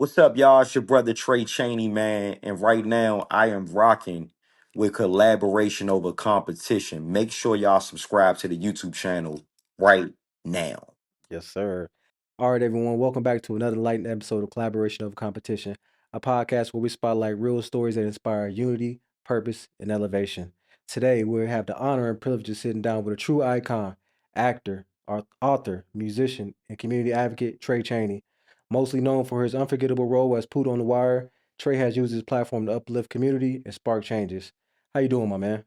What's up, y'all? It's your brother Tray Chaney, man. And right now, I am rocking with collaboration over competition. Make sure y'all subscribe to the YouTube channel right now. Yes, sir. All right, everyone. Welcome back to another light episode of Collaboration Over Competition, a podcast where we spotlight real stories that inspire unity, purpose, and elevation. Today, we have the honor and privilege of sitting down with a true icon, actor, author, musician, and community advocate, Tray Chaney. Mostly known for his unforgettable role as Poot on the Wire, Trey has used his platform to uplift community and spark changes. How you doing, my man?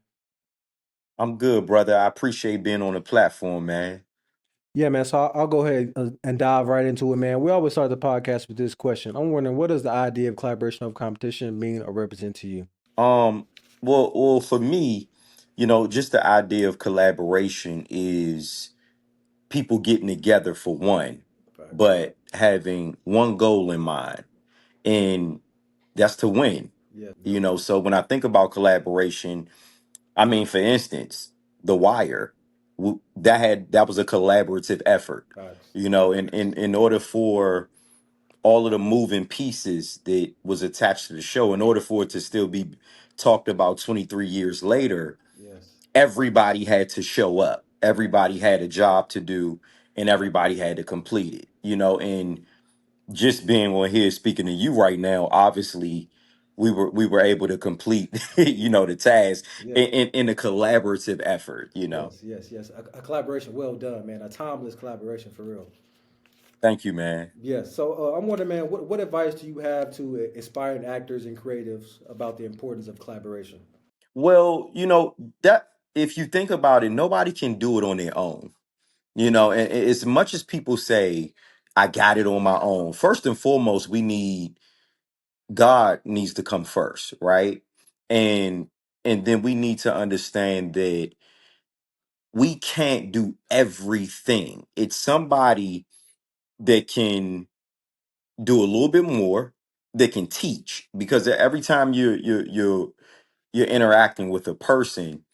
I'm good, brother. I appreciate being on the platform, man. Yeah, man. So I'll go ahead and dive right into it, man. We always start the podcast with this question. I'm wondering, what does the idea of collaboration of competition mean or represent to you? Um, well, for me, just the idea of collaboration is people getting together for one, Facts. but having one goal in mind, and that's to win. Yes. So when I think about collaboration, I mean, for instance, The Wire, that was a collaborative effort. Facts. In order for all of the moving pieces that was attached to the show, in order for it to still be talked about 23 years later, Yes. everybody had to show up. Everybody had a job to do, and everybody had to complete it. And just being on here speaking to you right now, obviously we were able to complete the task Yes. in a collaborative effort. Yes. A collaboration well done, man. A timeless collaboration for real. Thank you, man. Yes. So I'm wondering, man, what advice do you have to aspiring actors and creatives about the importance of collaboration? Well, that if you think about it, nobody can do it on their own. And as much as people say I got it on my own, first and foremost, God needs to come first, right? And then we need to understand that we can't do everything. It's somebody that can do a little bit more, that can teach, because every time you're interacting with a person,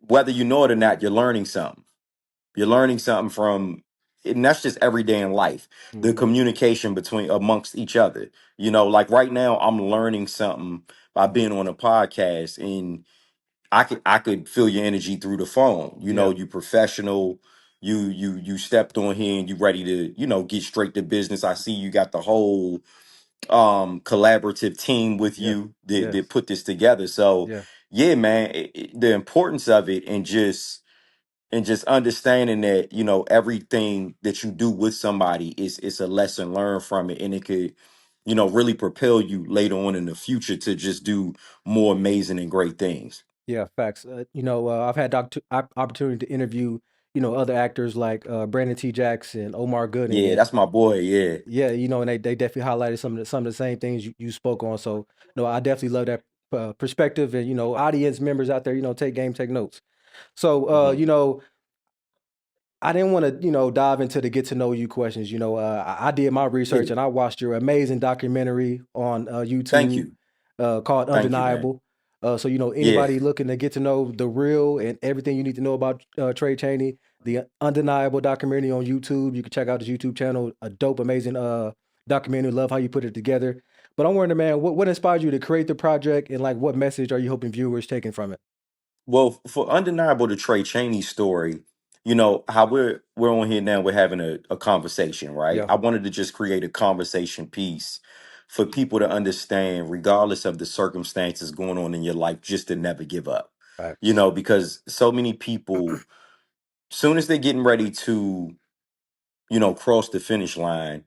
whether you know it or not, you're learning something. You're learning something from, and that's just every day in life. The Hmm. communication between amongst each other. Like right now, I'm learning something by being on a podcast, and I could feel your energy through the phone. Yeah. You professional. You stepped on here and you ready to get straight to business. I see you got the whole collaborative team with Yeah. you that Yes. put this together. So Yeah. yeah, man, the importance of it, and just understanding that everything that you do with somebody is a lesson learned from it, and it could really propel you later on in the future to just do more amazing and great things. Yeah, facts. I've had opportunity to interview, other actors like Brandon T. Jackson, Omar Gooding, Yeah, and that's my boy. Yeah. yeah, and they definitely highlighted some of the same things you spoke on. So, no, I definitely love that perspective, and audience members out there, take notes. So, Hmm. I didn't want to, dive into the get to know you questions. I did my research Yeah. and I watched your amazing documentary on Thank YouTube you. called Thank you, man. Undeniable. So, Yeah. anybody looking to get to know the real and everything you need to know about Trey Chaney, the Undeniable documentary on YouTube. You can check out his YouTube channel. A dope, amazing documentary. Love how you put it together. But I'm wondering, man, what inspired you to create the project, and like what message are you hoping viewers taking from it? Well, for undeniable, the Trey Chaney story, how we're on here now, we're having a conversation, right? Yeah. I wanted to just create a conversation piece for people to understand, regardless of the circumstances going on in your life, just to never give up. Facts. Because so many people, soon as they're getting ready to, cross the finish line,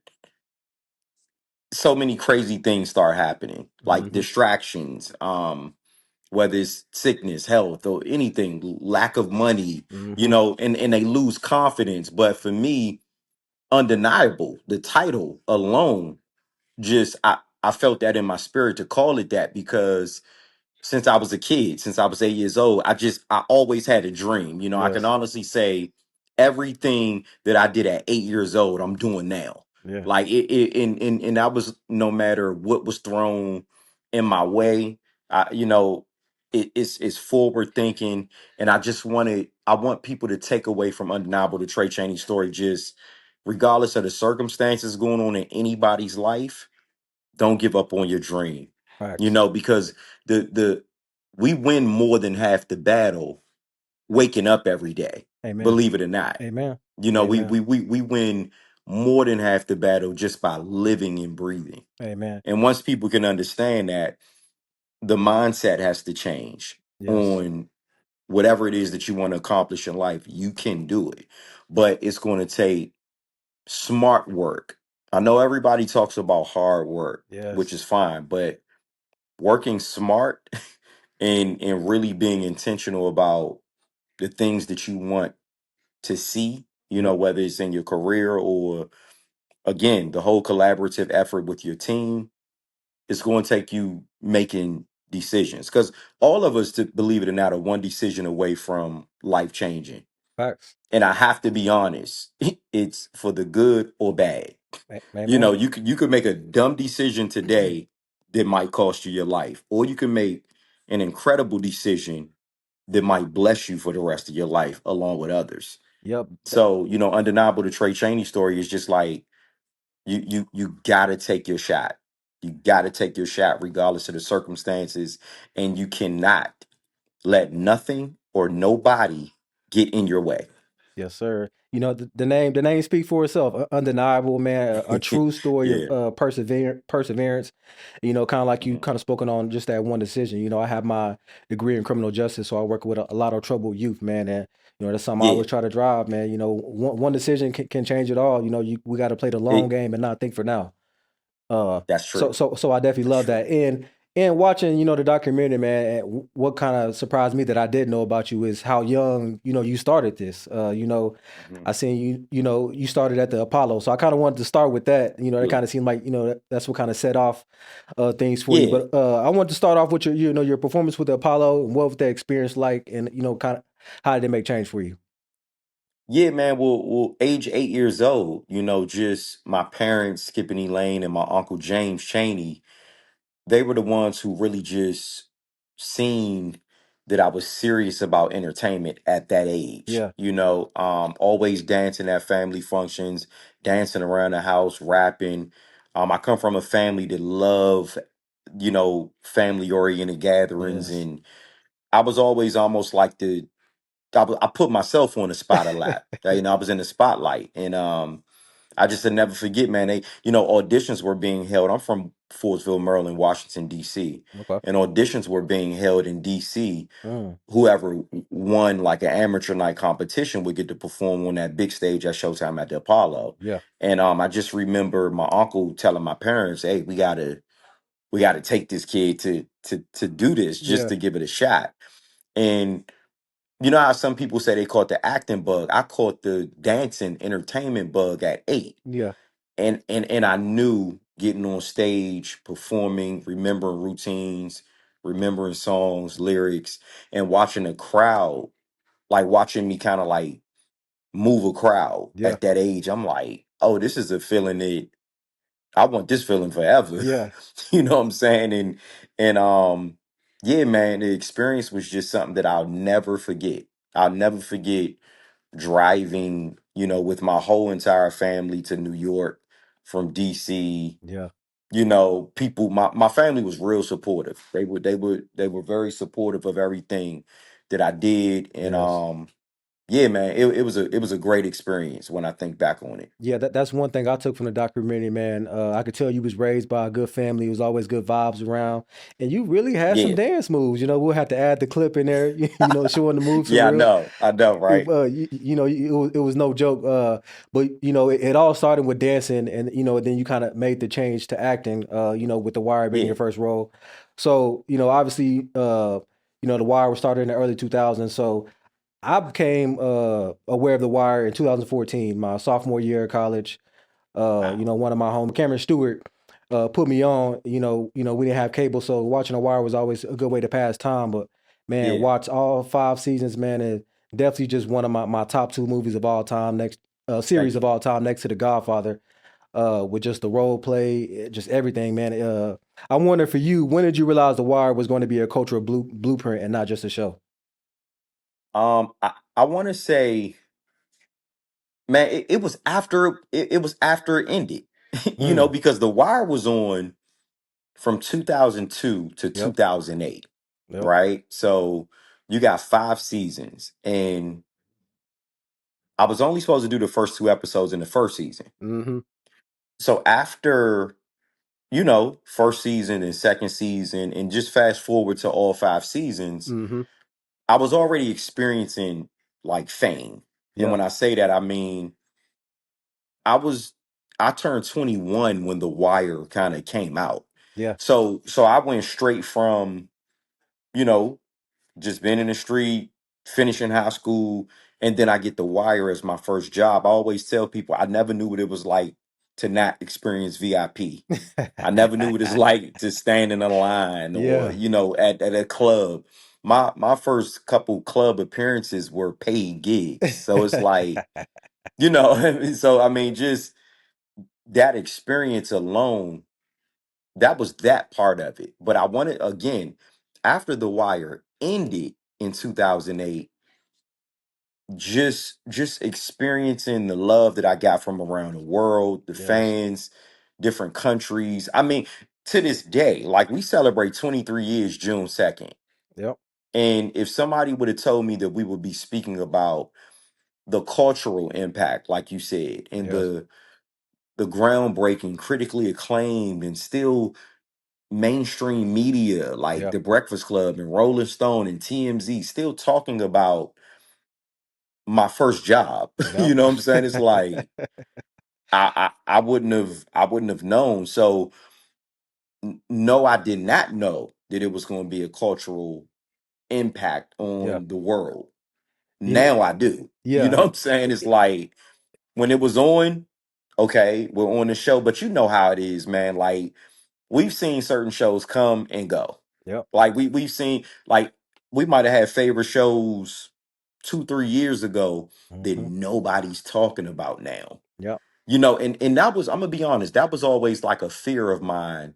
so many crazy things start happening, like Hmm. distractions, whether it's sickness, health, or anything, lack of money, Hmm. and they lose confidence. But for me, undeniable, the title alone, just I felt that in my spirit to call it that, because since I was a kid, since I was 8 years old, I always had a dream. I can Yes. honestly say everything that I did at 8 years old, I'm doing now. Yeah. Like and that was no matter what was thrown in my way. It's forward thinking, and I want people to take away from undeniable the Trey Chaney story. Just regardless of the circumstances going on in anybody's life, don't give up on your dream. Facts. Because the we win more than half the battle waking up every day, Amen. believe it or not. Amen. We Amen. we win more than half the battle just by living and breathing. Amen. And once people can understand that, the mindset has to change Yes. on whatever it is that you want to accomplish in life. You can do it, but it's going to take smart work. I know everybody talks about hard work, which Yes. is fine, but working smart and really being intentional about the things that you want to see, Yep. whether it's in your career or again, the whole collaborative effort with your team, it's going to take you making decisions because all of us, to believe it or not, are one decision away from life changing. Facts. And I have to be honest, it's for the good or bad. Amen. You could make a dumb decision today that might cost you your life, or you can make an incredible decision that might bless you for the rest of your life along with others. Yep. So, undeniable, the Tray Chaney story is just like you gotta take your shot. You gotta take your shot regardless of the circumstances, and you cannot let nothing or nobody get in your way. Yes, sir. The name speaks for itself. Undeniable, man. A true story of Yeah. perseverance. Kind of like you Mhm. kind of spoken on just that one decision. I have my degree in criminal justice, so I work with a lot of troubled youth, man. And that's something I Yeah. always try to drive, man. One decision can change it all. We got to play the long It, game and not think for now. Uh, that's so true. so so I definitely That's love true. that. And watching, the documentary, man, and what kind of surprised me that I didn't know about you is how young, you started this. Mhm. I seen you started at the Apollo. So I kind of wanted to start with that. That Yeah. kind of seemed like, that's what kind of set off things for you. Yeah. But I wanted to start off with your performance with the Apollo and what was that experience like, and kind of how did it make change for you? Yeah, man. Well, age 8 years old, just my parents, Skipping Elaine, and my uncle James Chaney, they were the ones who really just seen that I was serious about entertainment at that age. Yeah. Always dancing at family functions, dancing around the house, rapping. I come from a family that love, family oriented gatherings, Yes. and I was always almost like I put myself on the spot a lot. I was in the spotlight, and I just would never forget, man. Auditions were being held. I'm from Fordsville, Maryland, Washington, D.C., Okay. and auditions were being held in D.C. Mm, Whoever won like an amateur night competition would get to perform on that big stage at Showtime at the Apollo. yeah. And I just remember my uncle telling my parents, "Hey, we gotta take this kid to do this just Yeah. to give it a shot." And you know how some people say they caught the acting bug? I caught the dancing entertainment bug at 8. Yeah. And I knew getting on stage, performing, remembering routines, remembering songs, lyrics, and watching a crowd, like watching me kind of like move a crowd Yeah. at that age. I'm like, oh, this is a feeling that I want this feeling forever. Yeah. You know what I'm saying? And yeah, man, the experience was just something that I'll never forget. I'll never forget driving, with my whole entire family to New York from DC. Yeah. People, my family was real supportive. They were very supportive of everything that I did. And Yes. yeah, man, it was a great experience when I think back on it. Yeah, that's one thing I took from the documentary, man. I could tell you was raised by a good family. It was always good vibes around, and you really had some Yeah. dance moves. We'll have to add the clip in there. Showing the moves for Yeah, I real. know. I know, right? It was no joke. But it all started with dancing, and then you kind of made the change to acting. With The Wire being Yeah. your first role. So obviously, The Wire was started in the early 2000s. So I became aware of The Wire in 2014, my sophomore year of college. Wow. One of my home, Cameron Stewart, put me on. We didn't have cable, so watching The Wire was always a good way to pass time. But man, Yeah. watch all 5 seasons, man, and definitely just one of my top two movies of all time. Next series Thank of you. all time, next to The Godfather. With just the role play, just everything, man. I wonder for you, when did you realize The Wire was going to be a cultural blueprint and not just a show? I want to say man, it was after it was after it ended. Mm. Because The Wire was on from 2002 to Yep. 2008, Yep. right? So you got 5 seasons, and I was only supposed to do the first 2 episodes in the first season. Mm-hmm. So after, first season and second season, and just fast forward to all 5 seasons, Mm-hmm. I was already experiencing like fame. And Yeah. when I say that, I mean, I was, I turned 21 when The Wire kind of came out. Yeah. So I went straight from, you know, just being in the street, finishing high school, and then I get The Wire as my first job. I always tell people I never knew what it was like to not experience VIP. I never knew what it's like to stand in a line or, Yeah. at a club. My first couple club appearances were paid gigs. So it's like, so I mean, just that experience alone, that was that part of it. But I wanted, again, after The Wire ended in 2008, just experiencing the love that I got from around the world, the Yes. fans, different countries. I mean, to this day, like we celebrate 23 years June 2nd. Yep. And if somebody would have told me that we would be speaking about the cultural impact, like you said, and Yes. the groundbreaking, critically acclaimed, and still mainstream media like Yeah. The Breakfast Club and Rolling Stone and TMZ still talking about my first job. Yep. You know what I'm saying? It's like I wouldn't have known. So no, I did not know that it was going to be a cultural impact Yeah. on the world. Yeah. Now I do. You Yeah. know what I'm saying? It's like when it was on, okay, we're on the show, but you know how it is, man. Like we've seen certain shows come and go. Yep. Like we've seen, like, we might have had favorite shows 2, 3 years ago that Mm-hmm. nobody's talking about now. Yep. And that was, I'm gonna be honest, that was always like a fear of mine.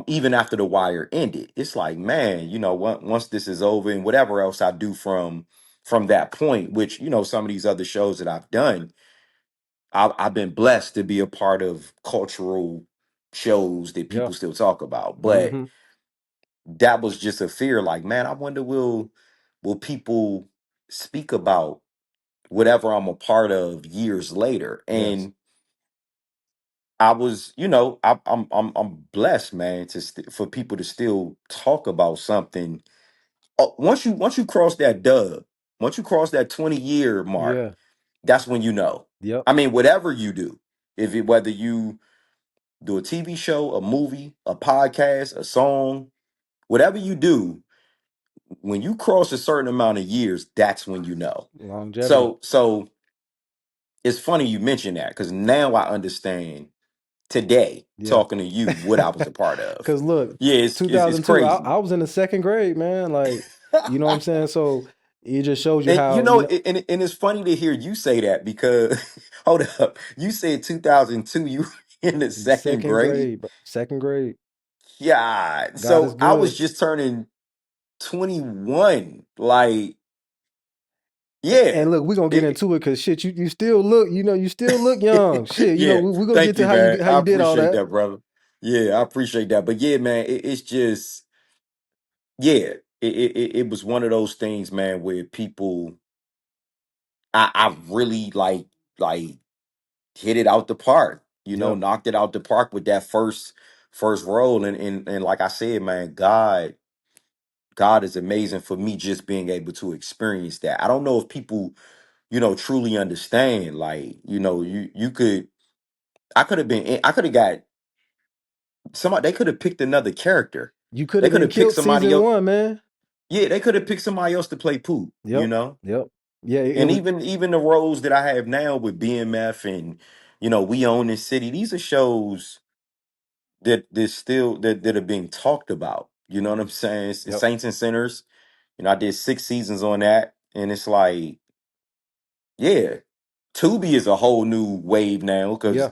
Even after The Wire ended, it's like, man, once this is over and whatever else I do from that point, which some of these other shows that I've done, I've been blessed to be a part of cultural shows that Yeah. people still talk about. But Mm-hmm. that was just a fear, like, man, I wonder, will people speak about whatever I'm a part of years later? Yes. And I was, I'm blessed, man, for people to still talk about something. Once you cross that once you cross that 20-year mark, Yeah. that's when you know. Yep. I mean, whatever you do, whether you do a TV show, a movie, a podcast, a song, whatever you do, when you cross a certain amount of years, that's when you know. Longevity. So it's funny you mentioned that because now I understand today Yeah. talking to you what I was a part of. Cause look, Yeah, it's 2002, crazy. I was in the second grade, man. Like, you know what I'm saying? So it just shows you And how, you know, and it's funny to hear you say that because hold up, you said 2002, you were in the second second grade. grade, bro. Second grade. Yeah, God is so I was good. just turning 21. Like, yeah. And look, we're gonna get It, into it because shit, you still look, you know, you still look young. Shit, you know, yeah, we're gonna get thank to you, man. how I you did all appreciate that. that, brother. Yeah, I appreciate that. But yeah, man, it's just, yeah, it was one of those things, man, where people, I really like hit it out the park. Yep. Knocked it out the park with that first role, and like I said, man, God is amazing for me just being able to experience that. I don't know if people, truly understand. Like, you could, I could have got somebody. They could have picked another character. You could They have could been have picked killed somebody season else. one, man. Yeah, they could have picked somebody else to play Poot. Yep. Yep. Yeah, it And was even the roles that I have now with BMF and We Own This City. These are shows that are being talked about. You know what I'm saying? It's yep. Saints and Sinners. I did 6 seasons on that, and it's like, yeah, Tubi is a whole new wave now because Yeah.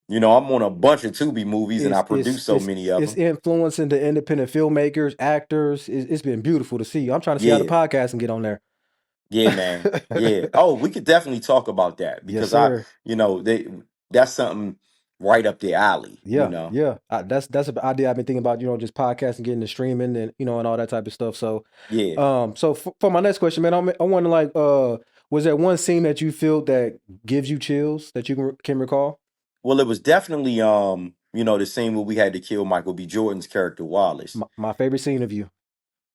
I'm on a bunch of Tubi movies and I It's produce so many of it's them. influencing the independent filmmakers, actors. It's been beautiful to see. I'm trying to see how the Yeah, podcast can get on there. Yeah, man. Yeah. Oh, we could definitely talk about that Yes, because I, sir. you know, that's something right up the alley, you Yeah, know. yeah. That's an idea I've been thinking about. Just podcasting, getting the streaming, and and all that type of stuff. So, Yeah. so for my next question, man, I want to like, was there one scene that you feel that gives you chills that you can recall? Well, it was definitely the scene where we had to kill Michael B. Jordan's character Wallace. My favorite scene of you.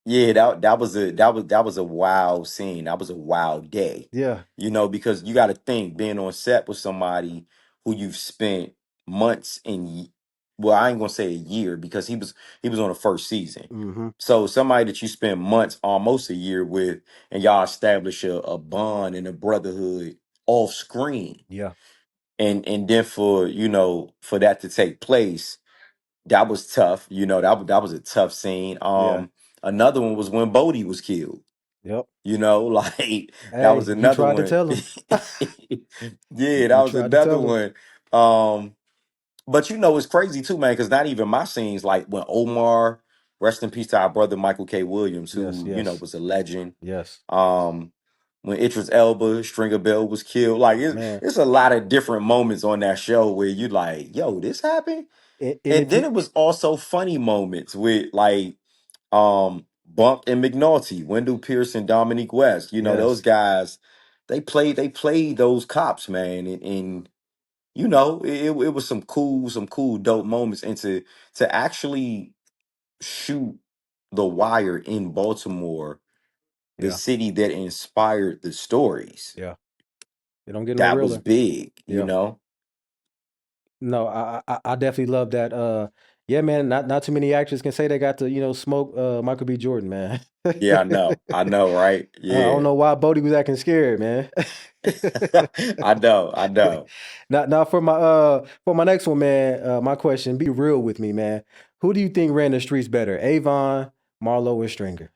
Yeah, that was a wild scene. That was a wild day. Yeah. Because you got to think being on set with somebody who you've spent months well, I ain't gonna say a year because he was on the first season. Mm-hmm. So somebody that you spend months, almost a year with, and y'all establish a bond and a brotherhood off screen, Yeah. and then for that to take place, that was tough. That was a tough scene. Yeah. Another one was when Bodie was killed. Yep. Like that Hey, was you another tried to one. tell him. Yeah, that You was tried to another tell him. one. But it's crazy too, man, because not even my scenes, like when Omar, rest in peace to our brother Michael K. Williams, Yes. who Yes. was a legend. Yes. Um, when Idris Elba, Stringer Bell was killed, like Man. it's a lot of different moments on that show where you like, yo, this happened. And And if then you, it was also funny moments with like Bunk and McNulty, Wendell Pierce and Dominique West. Those yes. guys, they played those cops, man, and it was some cool dope moments, and to actually shoot The Wire in Baltimore, the Yeah. city that inspired the stories. Yeah. It don't get no That was realer. big. Yeah. No, I definitely love that. Yeah, man. Not too many actors can say they got to smoke Michael B. Jordan, man. Yeah, I know, right? I don't Yeah. know why Bodie was acting scared, man. I know. Now for my next one, man. My question: be real with me, man. Who do you think ran the streets better, Avon, Marlo, or Stringer?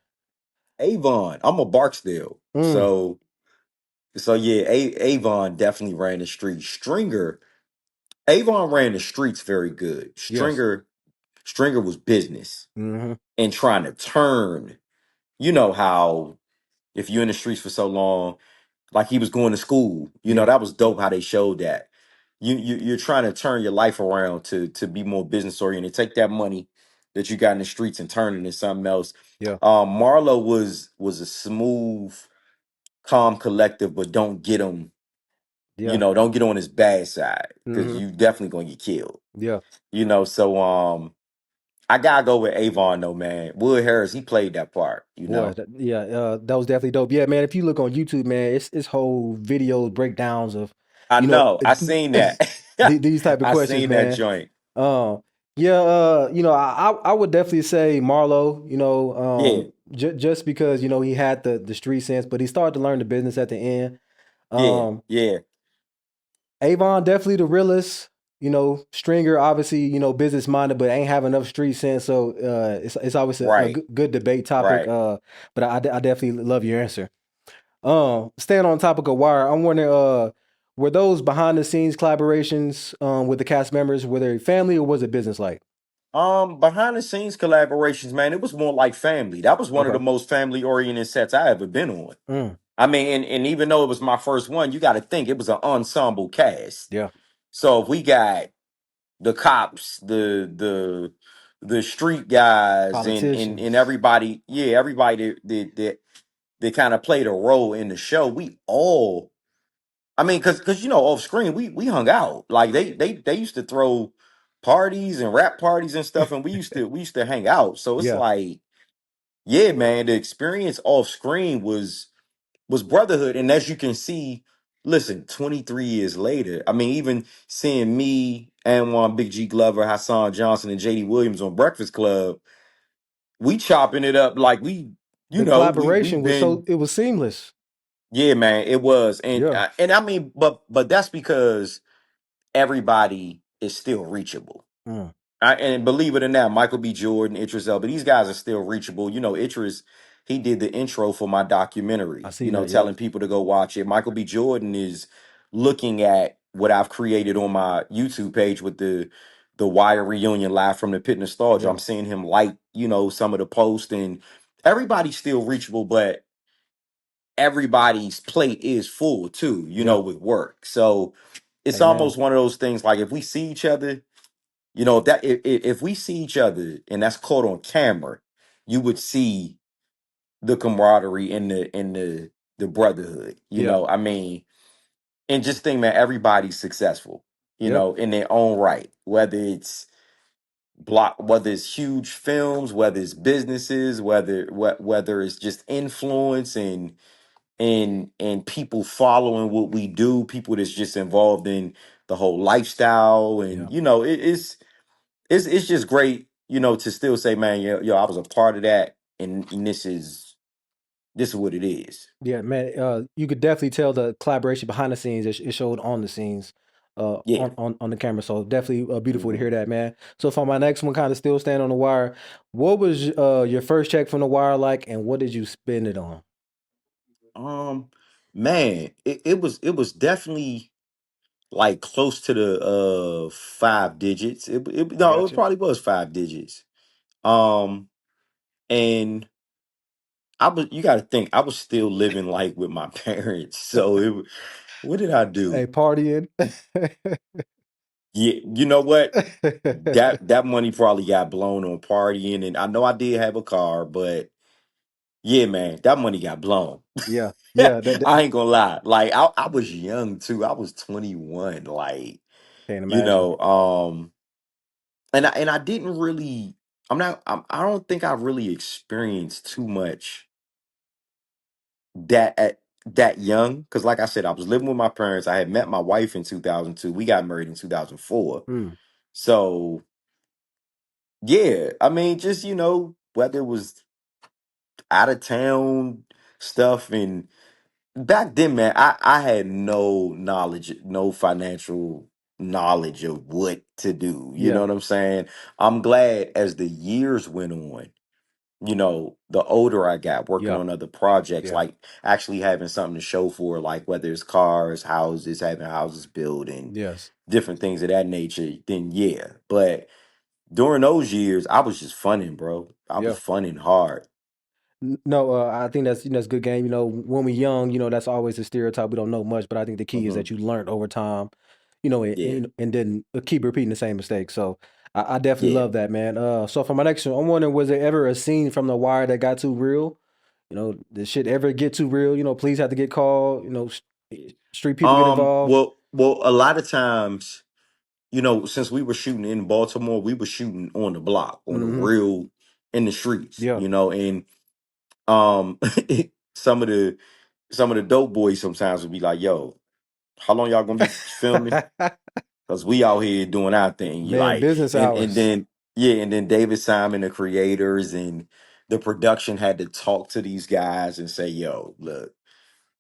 Avon, I'm a Barksdale. Mm, So yeah, Avon definitely ran the streets. Avon ran the streets very good. yes. Stringer was business Mm-hmm. and trying to turn. You know how if you're in the streets for so long, like he was going to school. Yeah. That was dope how they showed that. You're trying to turn your life around to be more business oriented. Take that money that you got in the streets and turn it into something else. Yeah. Marlo was a smooth, calm collective, but Yeah. don't get on his bad side because Mm-hmm. you definitely gonna get killed. Yeah. So I gotta go with Avon though, man. Wood Harris, he played that part. Yeah, that was definitely dope. Yeah, man. If you look on YouTube, man, it's whole videos breakdowns of, I you know, know, I seen that. these type of I questions, seen that man. joint. Yeah, I would definitely say Marlo. Yeah, Just because he had the street sense, but he started to learn the business at the end. yeah, Um, yeah. Avon definitely the realest. Stringer obviously business minded, but ain't have enough street sense. So it's always a Right, good debate topic. right. But I definitely love your answer. Staying on topic of Wire, I'm wondering, were those behind the scenes collaborations with the cast members, were they family or was it business like? Behind the scenes collaborations, man, it was more like family. That was one of the Okay. most family oriented sets I ever been on. Mm, I mean, and even though it was my first one, you got to think it was an ensemble cast. yeah. So if we got the cops, the street guys, and Politicians. everybody, yeah, everybody that kind of played a role in the show, we all, I mean, because off screen we hung out. Like they used to throw parties and rap parties and stuff, and we used to hang out. So it's Yeah. like, yeah, man, the experience off screen was brotherhood. And as you can see, listen, 23 years later, I mean, even seeing me, Anwan, Big G Glover, Hassan Johnson, and JD Williams on Breakfast Club, we chopping it up like The we've collaboration was been, it was seamless. yeah, man, it was. And Yeah. and I mean, but that's because everybody is still reachable. Mm, And believe it or not, Michael B. Jordan, Idris Elba, these guys are still reachable. Idris, he did the intro for my I documentary, seen that. Yep. telling people to go watch it. Michael B. Jordan is looking at what I've created on my YouTube page with the Wire reunion live from the pit nostalgia. I'm Yeah. seeing him like, some of the posts, and everybody's still reachable, but everybody's plate is full too, Yeah. with work. So it's Hey, man. almost one of those things like if we see each other, if we see each other and that's caught on camera, you would see the camaraderie and the brotherhood. Yeah. I mean, and just think, man, everybody's successful, Yep. in their own right, whether it's huge films, whether it's businesses, whether it's just influence and people following what we do, people that's just involved in the whole lifestyle, Yeah. and it's just great, to still say, man, I was a part of that, and this is what it is. Yeah, man. You could definitely tell the collaboration behind the scenes. It showed on the scenes, Yeah. on the camera. So definitely beautiful to hmm hear that, man. So for my next one, kind of still staying on the wire. What was your first check from the wire like, and what did you spend it on? Um, man, it was definitely like close to the 5 digits. I No, got it you. probably was 5 digits. Um, and you got to think, I was still living like with my parents. So what did I Hey, do? partying. Yeah, you know what? That money probably got blown on partying, and I know I did have a car, but yeah, man, that money got blown. Yeah, yeah. I ain't gonna lie. Like I was young too. I was 21. Like, Can't you imagine. know, um, and I didn't really. I don't think I really experienced too much that at that young. Because, like I said, I was living with my parents. I had met my wife in 2002. We got married in 2004. Mm, So yeah, I mean, just whether it was out of town stuff, and back then, man, I had no knowledge, no financial knowledge of what to do. You know yeah, what I'm saying? I'm glad as the years went on, the older I got working yeah, on other projects, yeah. like actually having something to show for, like whether it's cars, houses, having houses built, and Yes. different things of that nature, then yeah. But during those years, I was just funning, bro. I was Yeah. funning hard. No, I think that's a good game. When we're young, that's always a stereotype. We don't know much, but I think the key is hmm that you learn over time, Yeah, and then keep repeating the same mistakes. So I definitely yeah. love that, man. So for my next one, I'm wondering, was there ever a scene from The Wire that got too real? Did shit ever get too real? Police had to get called. Street people get involved. Well, a lot of times, since we were shooting in Baltimore, we were shooting on the block, on the Hmm. real, in the streets, Yeah. and um, some of the dope boys sometimes would be like, "Yo, how long y'all gonna be filming? Because we out here doing our thing." You Man, like, business and hours. then yeah, and then David Simon, the creators and the production had to talk to these guys and say, "Yo, look,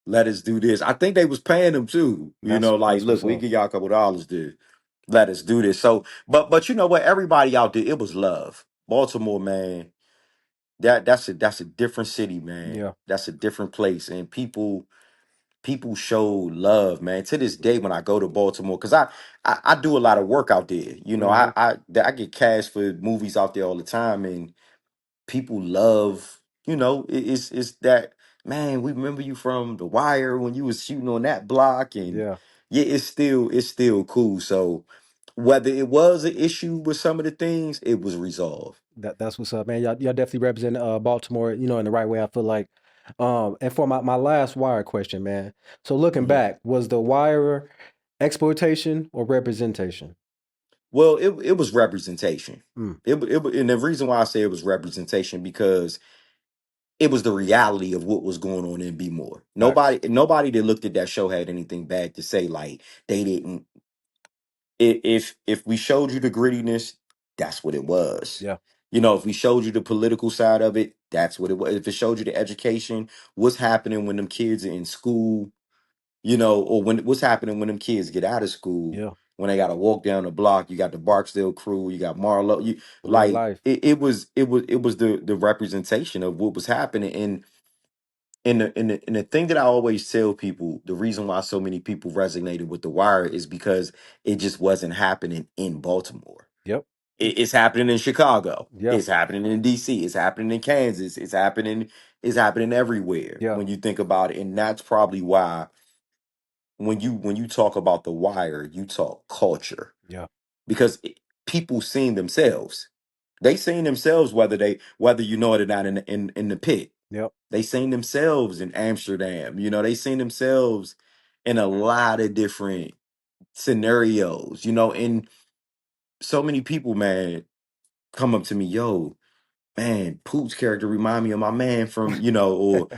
let us do this." I think they was paying them too. Like, That's look, what's we up. give y'all a couple dollars to let us do this. So, but you know what? Everybody out there, it was love. Baltimore, man. That's a different city, man. Yeah. That's a different place, and people show love, man. To this day, when I go to Baltimore, because I do a lot of work out there. Hmm. I get cash for movies out there all the time, and people love. It's that, man. We remember you from The Wire when you was shooting on that block, and Yeah. yeah, it's still cool. So whether it was an issue with some of the things, it was resolved. That's what's up, man. Y'all definitely represent Baltimore, in the right way. I feel like. And for my last wire question, man. So looking Mhm. back, was the wire exploitation or representation? Well, it was representation. Mm, And the reason why I say it was representation because it was the reality of what was going on in B More. facts. Nobody that looked at that show had anything bad to say. Like they didn't. If we showed you the grittiness, that's what it was. Yeah. If we showed you the political side of it, that's what it was. If it showed you the education, what's happening when them kids are in school, or what's happening when them kids get out of school, Yeah. when they got to walk down the block. You got the Barksdale crew, you got Marlo. You Real like life. it was the representation of what was happening. And the thing that I always tell people, the reason why so many people resonated with The Wire is because it just wasn't happening in Baltimore. Yep. It's happening in Chicago. Yeah, It's happening in DC. It's happening in Kansas. It's happening everywhere yeah, when you think about it. And that's probably why when you talk about The Wire, you talk culture yeah, because people seen themselves. They seen themselves whether you know it or not in the pit. yep, They seen themselves in Amsterdam. They seen themselves in a lot of different scenarios. And so many people, man, come up to me, yo, man, Poot's character remind me of my man from, or,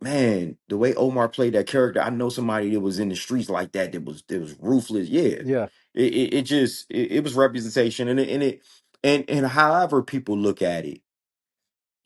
man, the way Omar played that character, I know somebody that was in the streets like that was ruthless. Yeah. yeah. It was representation and however people look at it,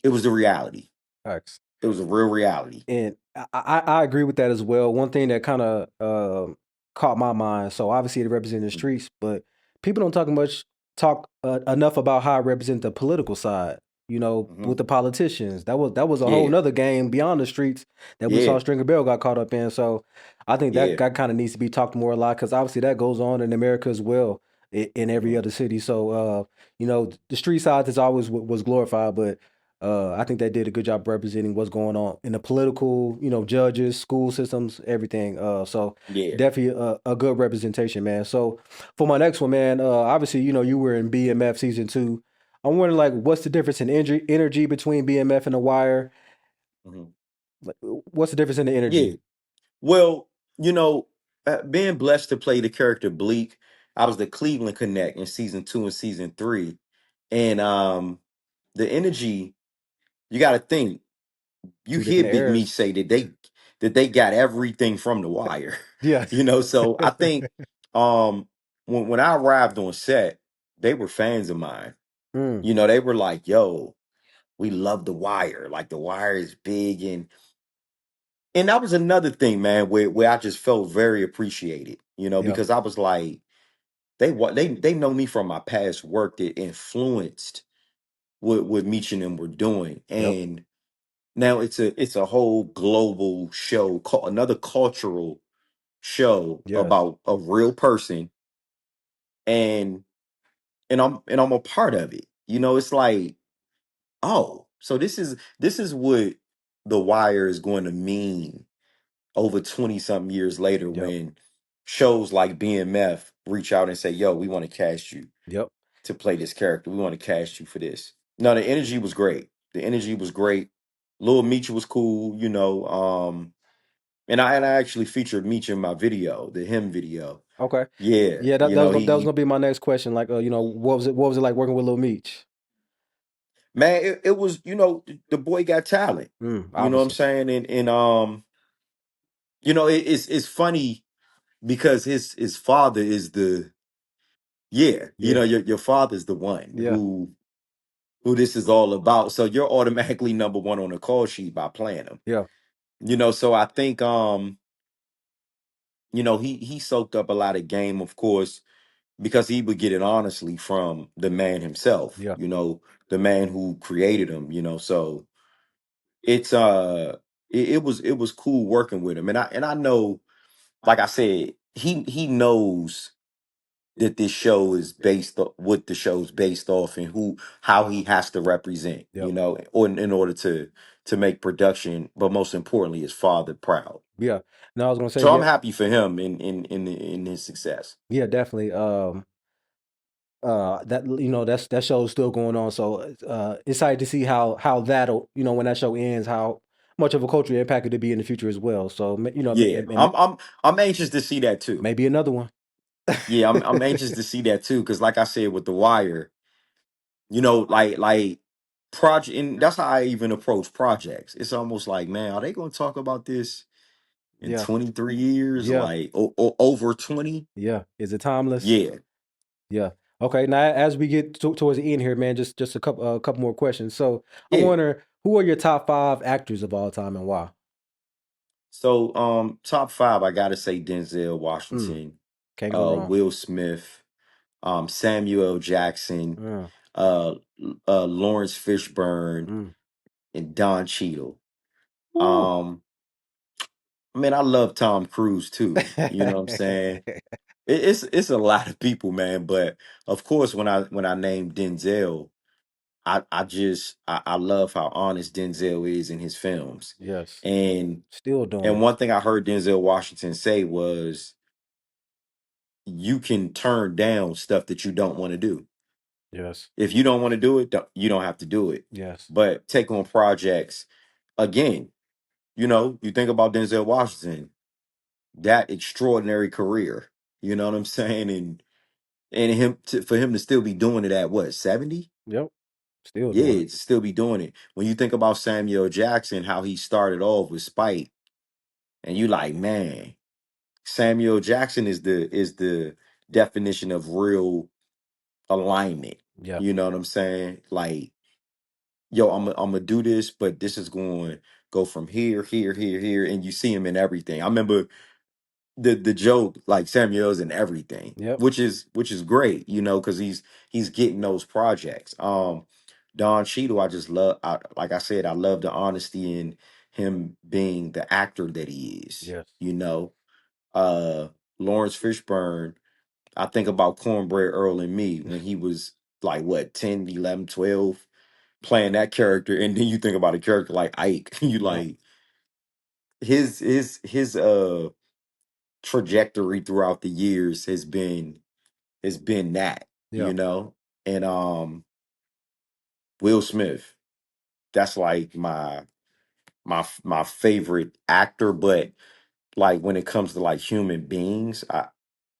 it was the reality. Facts. It was a real reality. And I agree with that as well. One thing that kind of caught my mind. So obviously it represents the streets, but people don't talk enough about how it represents the political side. Mm-hmm. With the politicians, that was a whole Yeah. nother game beyond the streets that we saw Yeah. Stringer Bell got caught up in. So I think that Yeah. kind of needs to be talked more a lot because obviously that goes on in America as well in every Mm-hmm. other city. So the street side is always was glorified, but I think they did a good job representing what's going on in the political, judges, school systems, everything. So Yeah. definitely a good representation, man. So for my next one, man, obviously, you were in BMF season 2. I'm wondering, like, what's the difference in energy between BMF and The Wire? Mhm. Like, what's the difference in the Yeah. energy? Well, being blessed to play the character Bleak, I was the Cleveland Connect in season 2 and season 3. And the energy, you got to think, you Two hear different Big Meech eras. say that they got everything from the wire. Yeah. So I think when I arrived on set, they were fans of mine. Mm, They were like, yo, we love the wire. Like the wire is big and that was another thing, man, where I just felt very appreciated, yeah. because I was like, they know me from my past work that influenced what Meech and them were doing. Yep. And now it's a whole global show, another cultural show Yes. about a real person, and and I'm a part of it. It's like, oh, so this is what The Wire is going to mean over 20 something years later Yep. when shows like BMF reach out and say, yo, we want to cast you Yep. to play this character. We want to cast you for this. No, the energy was great. The energy was great. Lil Meech was cool, and I actually featured Meech in my video, the him video. Okay. Yeah, Yeah, that was gonna be my next question. Like, what was it like working with Lil Meech? man, it was, the boy got talent. You know what I'm Obviously. saying? And it's funny because his father is the yeah, Yeah. your father's the one Yeah. who this is all about. So you're automatically number one on the call sheet by playing him. Yeah. So I think he soaked up a lot of game, of course, because he would get it honestly from the man himself, Yeah. the man who created him, so it's it was cool working with him. And I know, like I said, he knows that this show is what the show's based off and how he has to represent, Yep. or in order to make production, but most importantly his father proud. Yeah. No, I was gonna say, So I'm yeah, happy for him in his success. yeah, definitely. That show's still going on. So excited to see how that'll, when that show ends, how much of a cultural impact could it be in the future as well. So Yeah, I'm anxious to see that too. maybe another one. Yeah, I'm anxious to see that too, because like I said with The Wire, like project, and that's how I even approach projects. It's almost like, man, are they going to talk about this in Yeah. 23 years, Yeah. like or over 20? Yeah. Is it timeless? Yeah. Yeah. Okay. Now, as we get towards the end here, man, just a couple more questions. So I'm Yeah. wondering, who are your top 5 actors of all time and why? So top 5, I gotta say Denzel Mm, Washington, can't go wrong. Will Smith, Samuel L. Jackson, Mm, Lawrence Fishburne, mm. and Don Cheadle. Woo. um I mean, I love Tom Cruise too. You know what I'm saying? it's a lot of people, man. But of course, when I named Denzel, I love how honest Denzel is in his films. Yes. And Still doing and it. one thing I heard Denzel Washington say was, you can turn down stuff that you don't want to do. Yes. If you don't want to do it, you don't have to do it. Yes. But take on projects again. You think about Denzel Washington, that extraordinary career. You know what I'm saying? And for him to still be doing it at what, 70? Yep. Still doing Yeah, it. to still be doing it. When you think about Samuel Jackson, how he started off with Spike, and you like, man, Samuel Jackson is the definition of real alignment. Yeah. You know what I'm saying? Like, yo, I'm gonna do this, but this is going to go from here, here, here, here, and you see him in everything. I remember the joke, like, Samuel's in everything, Yep. which is great, because he's getting those projects. Don Cheadle, I just love, like I said, I love the honesty in him being the actor that he is. Yes. Uh Lawrence Fishburne, I think about Cornbread Earl and Me when he was like what, 10, 11, 12, playing that character, and then you think about a character like Ike, you Yep. like his trajectory throughout the years has been that, Yeah. and Will Smith, that's like my favorite actor. But like when it comes to like human beings,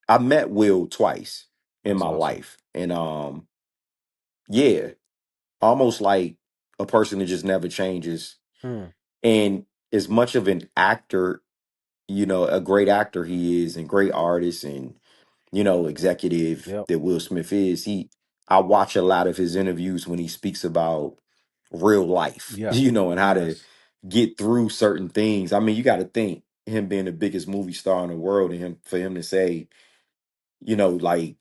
I met Will twice in That's my awesome. life, and yeah, almost like a person that just never changes. Hmm. And as much of an actor, a great actor he is, and great artist, and executive Yep. that Will Smith is, I watch a lot of his interviews when he speaks about real life, Yeah. and how to Yes. get through certain things. I mean, you got to think, him being the biggest movie star in the world, and for him to say, like,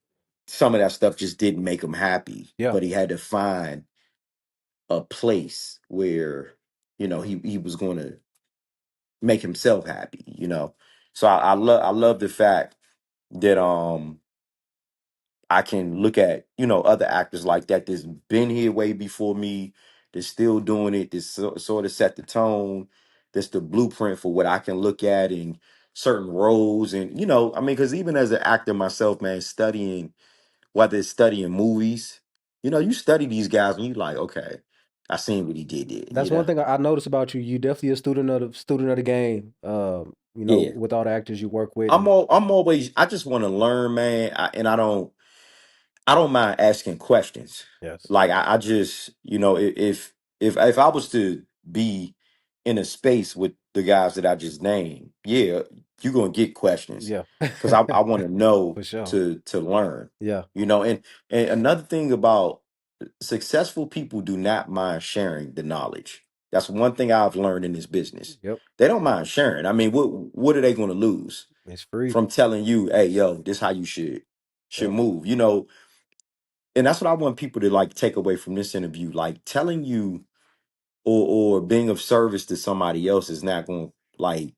some of that stuff just didn't make him happy, Yeah. but he had to find a place where, he was going to make himself happy. So I love the fact that I can look at, other actors like that that's been here way before me, that's still doing it, that's sort of set the tone, that's the blueprint for what I can look at in certain roles. And, I mean, because even as an actor myself, man, studying, whether it's studying movies, you study these guys and you like, okay, I seen what he did That's there. one thing I noticed about you. You definitely a student of the game. Yeah. With all the actors you work with, I'm and all, I'm always, I just want to learn, man. And I don't mind asking questions. yes. Like, I just, if I was to be in a space with the guys that I just named, yeah, you're gonna get questions, Yeah. because I want to know For sure. to learn. Yeah. And another thing about successful people, do not mind sharing the knowledge. That's one thing I've learned in this business. Yep. They don't mind sharing. I mean, what are they going to lose It's free. from telling you, hey, yo, this how you should Yep. move, and that's what I want people to like take away from this interview. Like, telling you, or being of service to somebody else is not going to like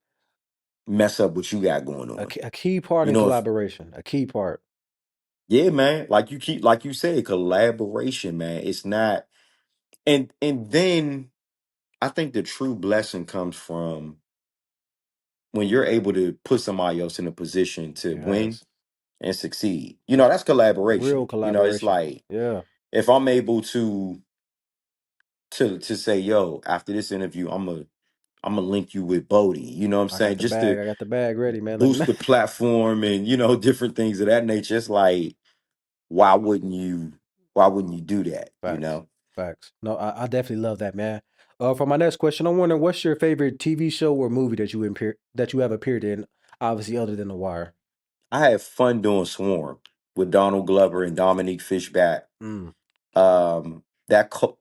mess up what you got going on. A key part in If collaboration. A key part. Yeah, man, like you said, collaboration, man. It's not, and then I think the true blessing comes from when you're able to put somebody else in a position to win Yes. and succeed. That's That's real collaboration. It's collaboration. like, Yeah. if I'm able to say, yo, after this interview, I'm gonna link you with Bodie. You know what I'm I got saying? the Just bag. to I got the bag ready, man. Let me know. boost the platform, and different things of that nature. It's like, why wouldn't you? Why wouldn't you do that? Facts. Facts. No, I definitely love that, man. For my next question, I'm wondering what's your favorite TV show or movie that you have appeared in, obviously other than The Wire. I had fun doing Swarm with Donald Glover and Dominique Fishback. Mm,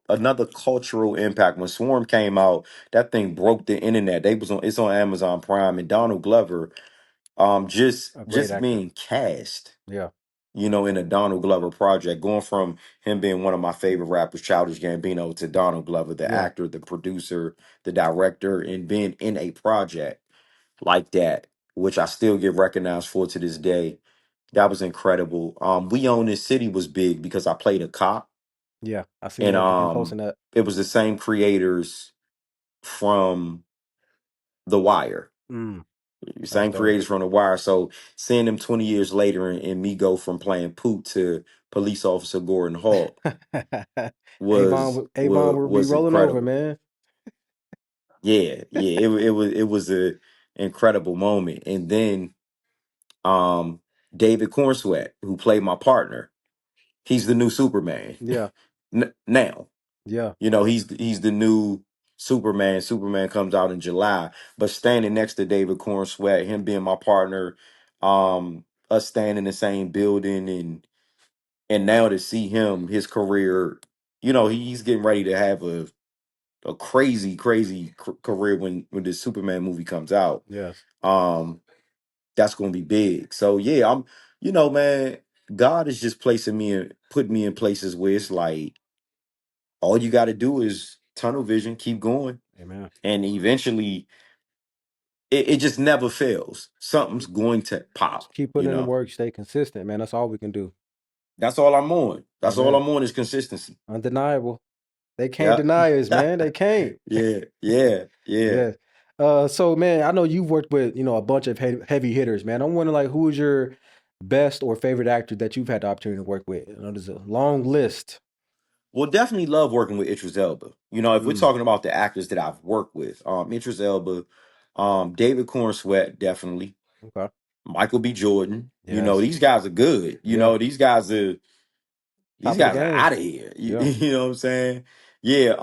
Another cultural impact, when Swarm came out, that thing broke the internet. It's on Amazon Prime, and Donald Glover, just a great just actor. being cast, Yeah. in a Donald Glover project, going from him being one of my favorite rappers, Childish Gambino, to Donald Glover, the Yeah. actor, the producer, the director, and being in a project like that, which I still get recognized for to this day. That was incredible. We Own This City was big because I played a cop, Yeah, I seen and that you posting that. it was the same creators from The Wire. Mm, that's Same dope. creators from The Wire. So seeing them 20 years later and me go from playing Poot to Police Officer Gordon Hawk Avon will be was rolling over, incredible. man. Yeah, yeah, it was a incredible moment. And then um David Cornsweat, who played my partner, he's the new Superman. Yeah, Now, yeah, he's the new Superman. Superman comes out in July, but standing next to David Cornsweat, him being my partner, us staying in the same building, and now to see him, his career, he's getting ready to have a crazy, crazy career when the Superman movie comes out. yes. Um, that's gonna be big. So yeah, man, God is just putting me in places where it's like all you got to do is tunnel vision, keep going, Amen. and eventually it just never fails. Something's going to pop. Just keep putting in the work, stay consistent, man. That's all we can do. That's all I'm on. That's all Amen. I'm on is consistency. Undeniable. They can't Yeah, deny us, man. They can't. yeah, yeah, yeah. Yeah. So man, I know you've worked with, a bunch of heavy hitters, man. I'm wondering like who is your best or favorite actor that you've had the opportunity to work with? There's a long list. Well, definitely love working with Idris Elba. If we're Mm, talking about the actors that I've worked with, Idris Elba, David Cornsweat, definitely. okay. Michael B. Jordan. Yes. These guys are good. Yeah. These Top of the guys are game. out of here. You, Yeah. you know what I'm saying? Yeah.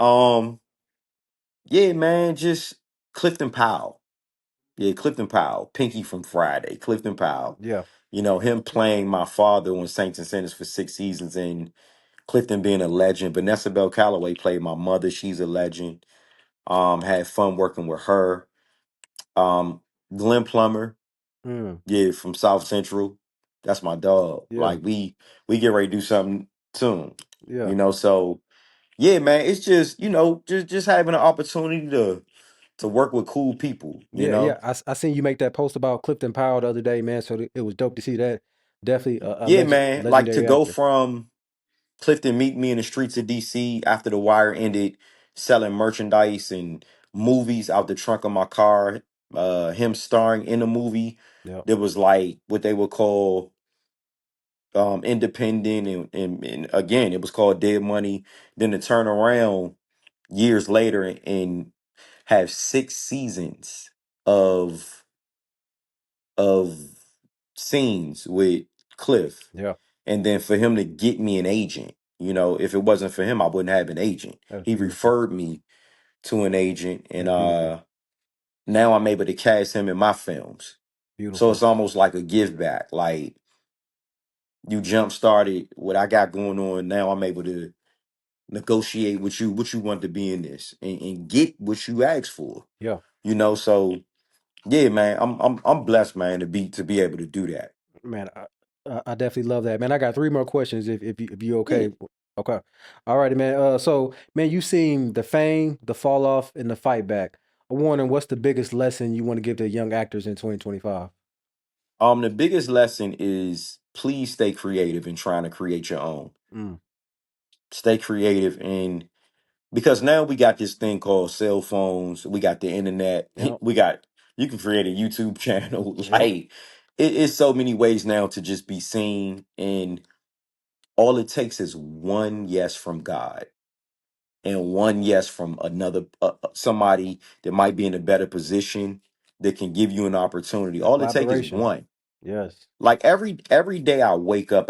Yeah, man. Just Clifton Powell. Yeah, Clifton Powell. Pinky from Friday. Clifton Powell. Yeah. Him playing my father on Saints and Sinners for 6 seasons, and Clifton being a legend. Vanessa Bell Calloway played my mother. She's a legend. Had fun working with her. Um, Glenn Plummer. Mm, Yeah, from South Central. That's my dog. yeah. Like we get ready to do something soon. Yeah. So yeah, man, it's just, just having an opportunity to work. With cool people. Yeah. Yeah. I seen you make that post about Clifton Powell the other day, man. So it was dope to see that. Definitely a Yeah, man. Like to legendary go actor. from Clifton meet me in the streets of DC after The Wire ended, selling merchandise and movies out the trunk of my car, him starring in a movie Yeah. that was like what they would call independent, and again it was called Dead Money. Then to turn around years later and have 6 seasons of of scenes with Cliff, Yeah. and then for him to get me an agent. If it wasn't for him, I wouldn't have an agent. That's He beautiful. referred me to an agent, and That's beautiful. now I'm able to cast him in my films. So Beautiful. it's almost like a give back. Like you jump started what I got going on. Now I'm able to negotiate with you what you want to be in this, and get what you asked for. Yeah. So yeah, man, I'm blessed, man, to be able to do that. Man, I definitely love that, man. I got three more questions if you Yeah. okay. Okay. All righty, man. So man, you seen the fame, the fall off, and the fight back. I'm wondering what's the biggest lesson you want to give to young actors in 2025? The biggest lesson is please stay creative in trying to create your own. Mm. Stay creative, and because now we got this thing called cell phones, we got the internet, Yep. you can create a YouTube channel. Yep. Like it's so many ways now to just be seen, and all it takes is one yes from God and one yes from another somebody that might be in a better position that can give you an opportunity. That All it takes is collaboration. one. Yes. Like every day I wake up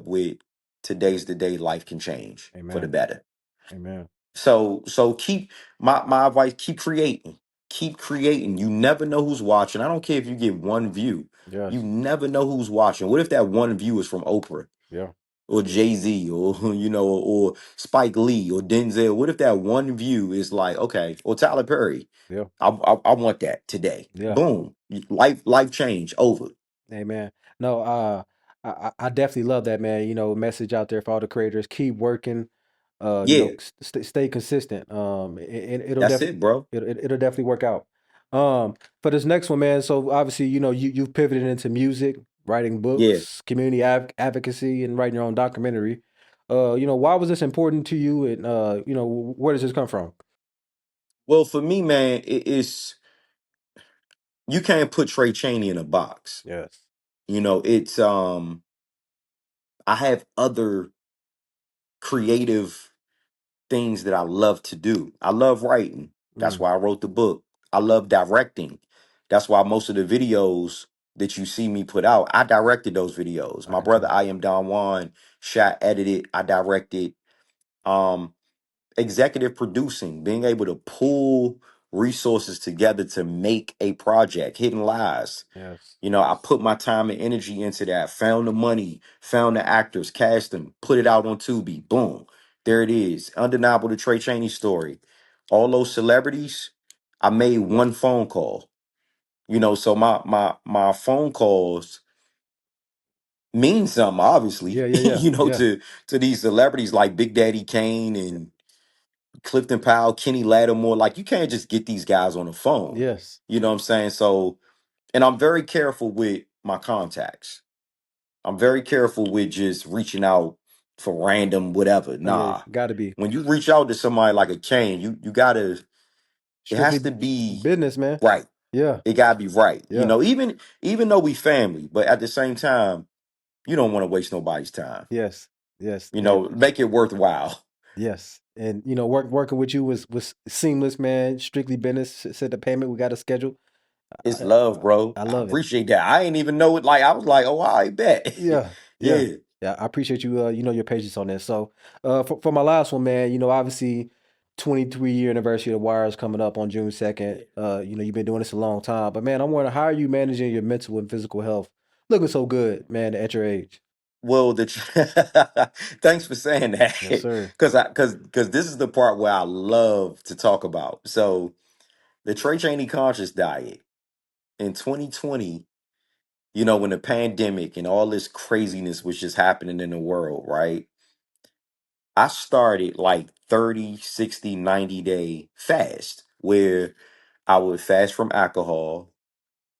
with today's the day life can change for the Amen. better. Amen. So keep my advice, keep creating. Keep creating. You never know who's watching. I don't care if you get one view. You Yes. never know who's watching. What if that one view is from Oprah Yeah. or Jay-Z or or Spike Lee or Denzel? What if that one view is like, okay, or Tyler Perry? Yeah. I want that today. Yeah. Boom. Life change over. Amen. No, I definitely love that, man. Message out there for all the creators. Keep working. Yeah, Stay consistent. And it'll that's it, definitely bro. it'll definitely work out. For this next one, man. So obviously, you've pivoted into music. writing Yeah. books, community advocacy, and writing your own documentary. Why was this important to you, and where does this come from? Well, for me, man, it's you can't put Tray Chaney in a box. Yes. It's I have other creative things that I love to do. I love writing. That's Mm, why I wrote the book. I love directing. That's why most of the videos that you see me put out, I directed those videos. I My can brother tell. I am Don Juan shot, edited, I directed. Um, Executive producing, being able to pull resources together to make a project, Hidden Lies. Yes. I put my time and energy into that, found the money, found the actors, cast them, put it out on Tubi. Boom. There it is. Undeniable, the Tray Chaney story. All those celebrities, I made one phone call. So my phone calls mean something, obviously, Yeah, yeah, yeah, yeah. to these celebrities like Big Daddy Kane and Clifton Powell, Kenny Lattimore. Like, you can't just get these guys on the phone. Yes. You know what I'm saying? So, and I'm very careful with my contacts. I'm very careful with just reaching out for random whatever. Yeah, Nah. got to be When you reach out to somebody like a Kane, you gotta, it strictly has to be business, man. right. Yeah, It gotta be right. yeah, Even though we family, but at the same time, you don't want to waste nobody's time. yes, yes, and Make it worthwhile. yes, and working with you was seamless, man. Strictly business. Said the payment we got a schedule. It's I, love, bro. I I love it. appreciate that. I ain't even know it. Like, I was like, oh, I bet. Yeah, yeah, Yeah. yeah. I appreciate you. Your patience on this. So, for my last one, man. Obviously, 23-year anniversary of The Wire is coming up on June 2nd. You've been doing this a long time, but man, I'm wondering how are you managing your mental and physical health? Looking so good, man, at your age. Well, thanks for saying that, Yes, sir. because this is the part where I love to talk about. So the Trey Chaney conscious diet in 2020, when the pandemic and all this craziness was just happening in the world, right? I started like 30, 60, 90-day fast where I would fast from alcohol.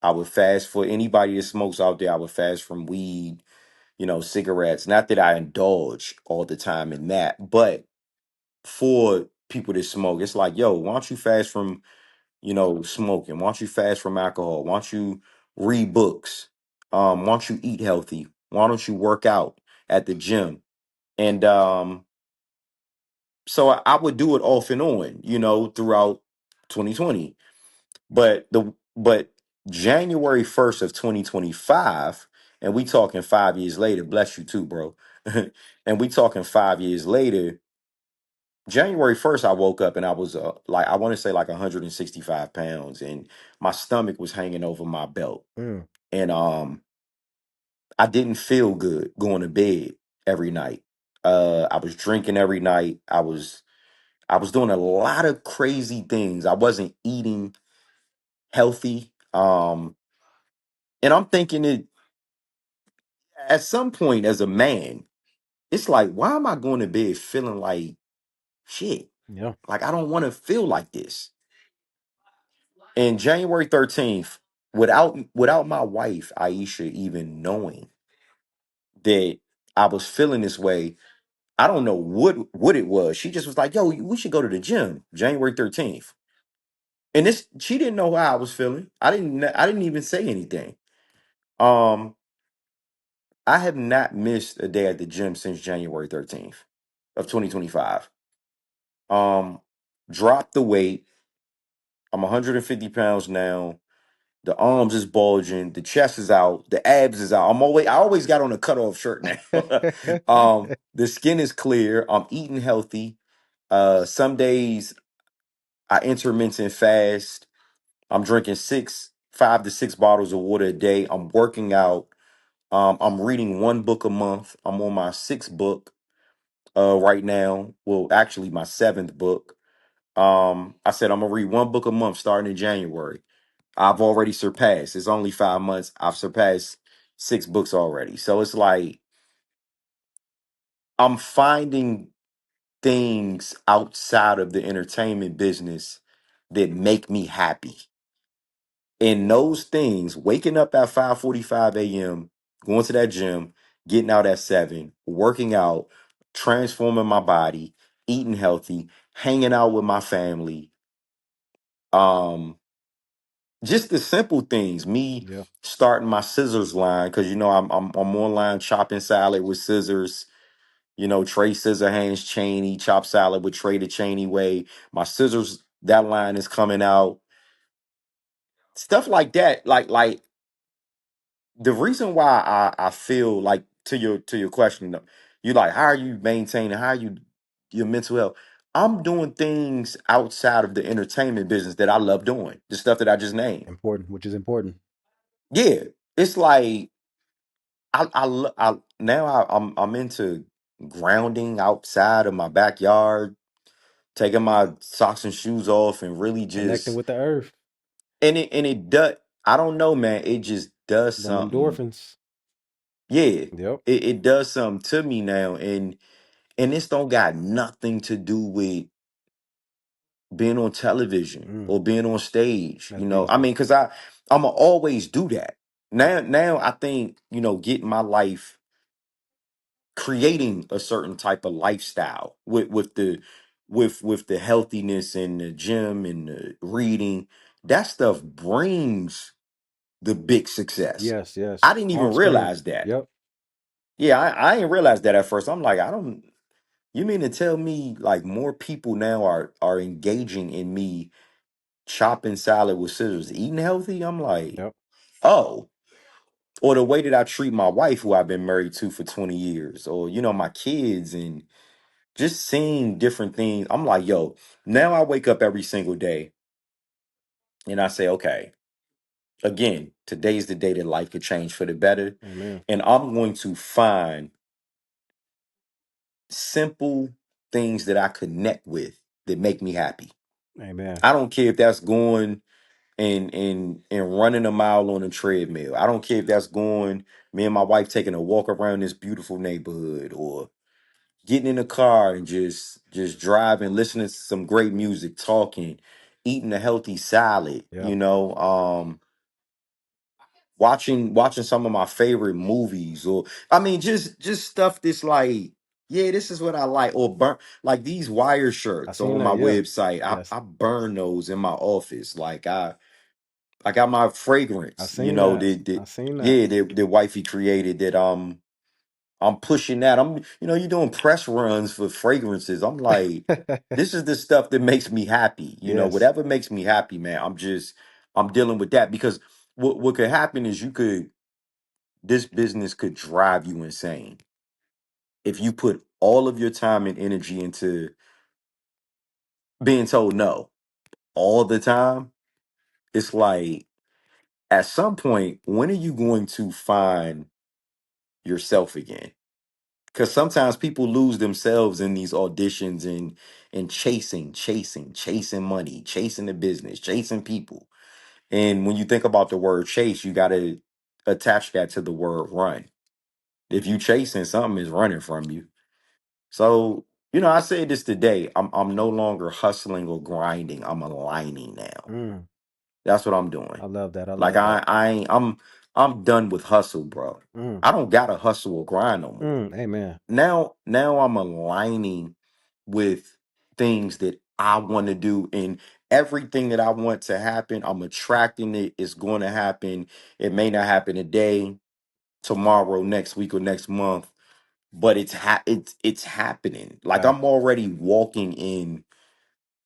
I would fast for anybody that smokes out there. I would fast from weed, cigarettes. Not that I indulge all the time in that, but for people that smoke, it's like, yo, why don't you fast from, smoking? Why don't you fast from alcohol? Why don't you read books? Why don't you eat healthy? Why don't you work out at the gym? And so I would do it off and on, throughout 2020. But January 1st of 2025, and we talking 5 years later, bless you too, bro. And we talking 5 years later, January 1st, I woke up and I was like, I want to say like 165 pounds, and my stomach was hanging over my belt. Mm, And I didn't feel good going to bed every night. I was drinking every night. I was doing a lot of crazy things. I wasn't eating healthy. And I'm thinking it at some point as a man, it's like, why am I going to bed feeling like shit? yeah. Like, I don't want to feel like this. And January 13th, without my wife Aisha even knowing that I was feeling this way, I don't know what it was. She just was like, "Yo, we should go to the gym." January 13th. And this she didn't know how I was feeling. I didn't even say anything. Um I have not missed a day at the gym since January 13th of 2025. Um Dropped the weight. I'm 150 pounds now. The arms is bulging, the chest is out, the abs is out. I always got on a cutoff shirt now. The skin is clear. I'm eating healthy. Some days I intermittent fast. I'm drinking 5 to 6 bottles of water a day. I'm working out. I'm reading one book a month. I'm on my sixth book right now. Well, actually my seventh book. I said I'm gonna read one book a month starting in January. I've already surpassed. It's only 5 months. I've surpassed 6 books already. So it's like I'm finding things outside of the entertainment business that make me happy. And those things, waking up at 5:45 a.m., going to that gym, getting out at 7, working out, transforming my body, eating healthy, hanging out with my family. Um, just the simple things. Me Yeah. starting my scissors line because I'm online chopping salad with scissors. Tray Scissorhands Chaney, chop salad with Tray the Chaney way. My scissors, that line is coming out. Stuff like that. Like the reason why I feel like to your question, though, you like how are you maintaining, how are you your mental health? I'm doing things outside of the entertainment business that I love doing. The stuff that I just named. Important, which is important. Yeah. It's like I now I'm into grounding outside of my backyard, taking my socks and shoes off and really Connecting just with the earth. and it does. I don't know, man. It just does Them something. endorphins. Yeah, Yep. it does something to me now, and this don't got nothing to do with being on television Mm, or being on stage. that's I beautiful. mean, because I'ma always do that. Now I think getting my life, creating a certain type of lifestyle with the healthiness and the gym and the reading, that stuff brings the big success. Yes, yes. I didn't even On screen. realize that. Yep. Yeah, I didn't realize that at first. I'm like, I don't. You mean to tell me like more people now are engaging in me chopping salad with scissors, eating healthy? I'm like, Yep. oh, or the way that I treat my wife, who I've been married to for 20 years, or my kids, and just seeing different things. I'm like, yo, now I wake up every single day and I say, okay, again, today's the day that life could change for the better. Amen. And I'm going to find simple things that I connect with that make me happy. Amen. I don't care if that's going and running a mile on a treadmill. I don't care if that's going, me and my wife taking a walk around this beautiful neighborhood, or getting in the car and just driving, listening to some great music, talking, eating a healthy salad, Yep. watching some of my favorite movies, or I mean just stuff that's like, yeah, this is what I like. Or burn, like these wire I shirts seen on my that. Yeah. website. I, Yes. I burn those in my office. Like I got my I fragrance, seen that. that I seen that. yeah, that wifey created, that I'm pushing that. You're doing press runs for fragrances. I'm like, this is the stuff that makes me happy. Yes. Whatever makes me happy, man. I'm dealing with that, because what could happen is this business could drive you insane if you put all of your time and energy into being told no all the time. It's like, at some point, when are you going to find yourself again? Because sometimes people lose themselves in these auditions, and chasing money, chasing the business, chasing people. And when you think about the word chase, you got to attach that to the word run. If you chasing, something is running from you. So, I said this today. I'm no longer hustling or grinding. I'm aligning now. Mm, That's what I'm doing. I love that. I Like love that. I'm done with hustle, bro. Mm, I don't gotta hustle or grind no more. amen. Now I'm aligning with things that I want to do, and everything that I want to happen, I'm attracting it. It's going to happen. It may not happen today, tomorrow, next week, or next month, but it's happening. Like, I'm Facts. already walking in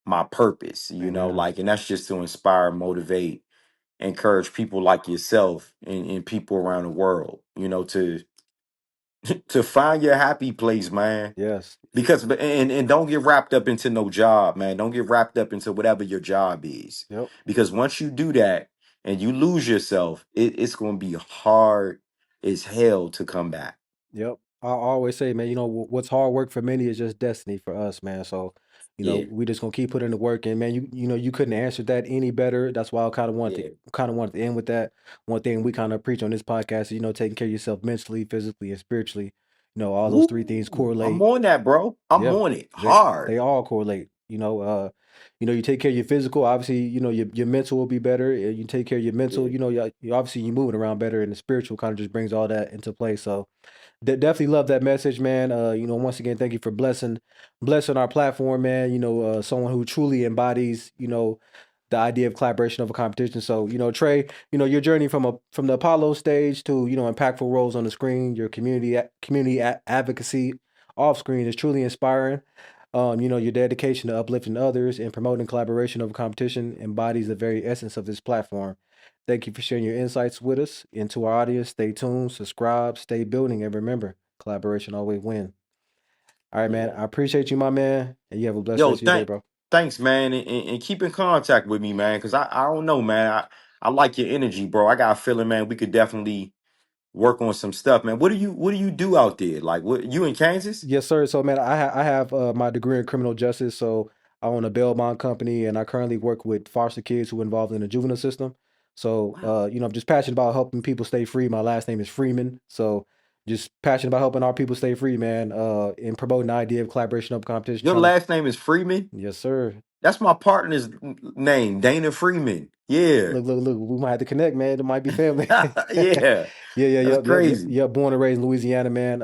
my purpose, Amen. like, and that's just to inspire, motivate, encourage people like yourself, and people around the world, to find your happy place, man. Yes. And don't get wrapped up into no job, man. Don't get wrapped up into whatever your job is. Yep. Because once you do that and you lose yourself, it's going to be hard as hell to come back. Yep. I always say, man, what's hard work for many is just destiny for us, man. So, Yeah. we just gonna keep putting the work in, man. You couldn't answer that any better. That's why I Yeah. kind of wanted to end with that. One thing we kind of preach on this podcast is, taking care of yourself mentally, physically, and spiritually. All those three things Woo. I'm correlate. on that, bro. I'm Yeah, on it they hard. they all correlate. You take care of your physical. Obviously, your mental will be better. You take care of your mental. Yeah. You obviously you're moving around better, and the spiritual kind of just brings all that into play. So definitely love that message, man. Once again, thank you for blessing our platform, man. Someone who truly embodies, the idea of collaboration over competition. So, Trey, your journey from the Apollo stage to, impactful roles on the screen, your community advocacy off screen is truly inspiring. Your dedication to uplifting others and promoting collaboration over competition embodies the very essence of this platform. Thank you for sharing your insights with us. And to our audience, stay tuned, subscribe, stay building, and remember, collaboration always wins. All right, man. Yeah. I appreciate you, my man. And you have a blessed Yo, rest of your day, bro. thanks, man, and keep in contact with me, man, because I don't know, man. I like your energy, bro. I got a feeling, man, we could definitely work on some stuff, man. What do you do out there? Like, what, you in Kansas? Yes, sir. So, man, I have my degree in criminal justice. So, I own a bail bond company, and I currently work with foster kids who are involved in the juvenile system. So, Wow. I'm just passionate about helping people stay free. My last name is Freeman. So, just passionate about helping our people stay free, man. And promoting the idea of collaboration of competition. Your Trying to, last name is Freeman? yes, sir. That's my partner's name, Dana Freeman. Yeah. Look. We might have to connect, man. It might be family. Yeah. That's crazy. Yeah. Born and raised in Louisiana, man.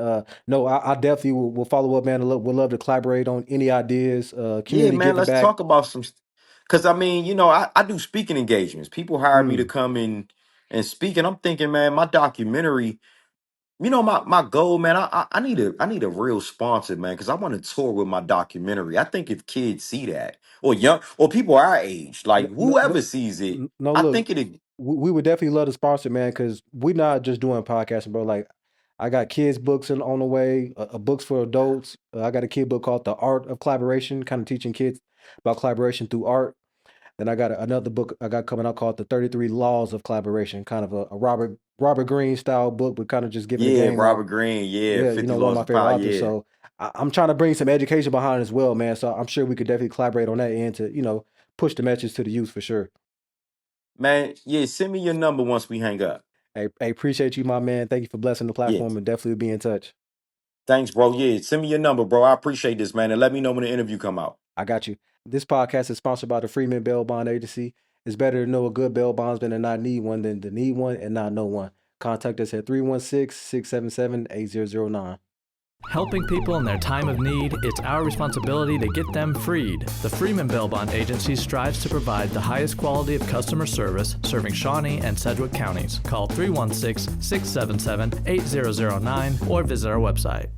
No, I definitely will follow up, man. Would love to collaborate on any ideas. Yeah, Community man, giving let's back. talk about some, because I mean, I do speaking engagements. People hire me to Mm. come in and speak, and I'm thinking, man, my documentary, my goal, man, I need a real sponsor, man, because I want to tour with my documentary. I think if kids see that, or young, or people our age, like No, no, no, whoever sees it, no. I Look, think it. we would definitely love to sponsor, man, because we're not just doing podcasting, bro. Like, I got kids' books on the way, books for adults. I got a kid book called The Art of Collaboration, kind of teaching kids about collaboration through art. Then I got another book I got coming out called The 33 Laws of Collaboration, kind of a Robert Greene style book, but kind of just giving the Yeah, game Robert out. Green. Yeah, Yeah, 50 one of Laws my of favorite Power. authors. Yeah, So I'm trying to bring some education behind it as well, man. So I'm sure we could definitely collaborate on that end to, push the message to the youth for sure. man. Yeah, send me your number once we hang up. I appreciate you, my man. Thank you for blessing the Yeah, platform and definitely be in touch. thanks, bro. Yeah, send me your number, bro. I appreciate this, man, and let me know when the interview come out. I got you. This podcast is sponsored by the Freeman Bail Bond Agency. It's better to know a good bail bondsman and not need one than to need one and not know one. Contact us at 316-677-8009. Helping people in their time of need, it's our responsibility to get them freed. The Freeman Bail Bond Agency strives to provide the highest quality of customer service, serving Shawnee and Sedgwick counties. Call 316-677-8009 or visit our website.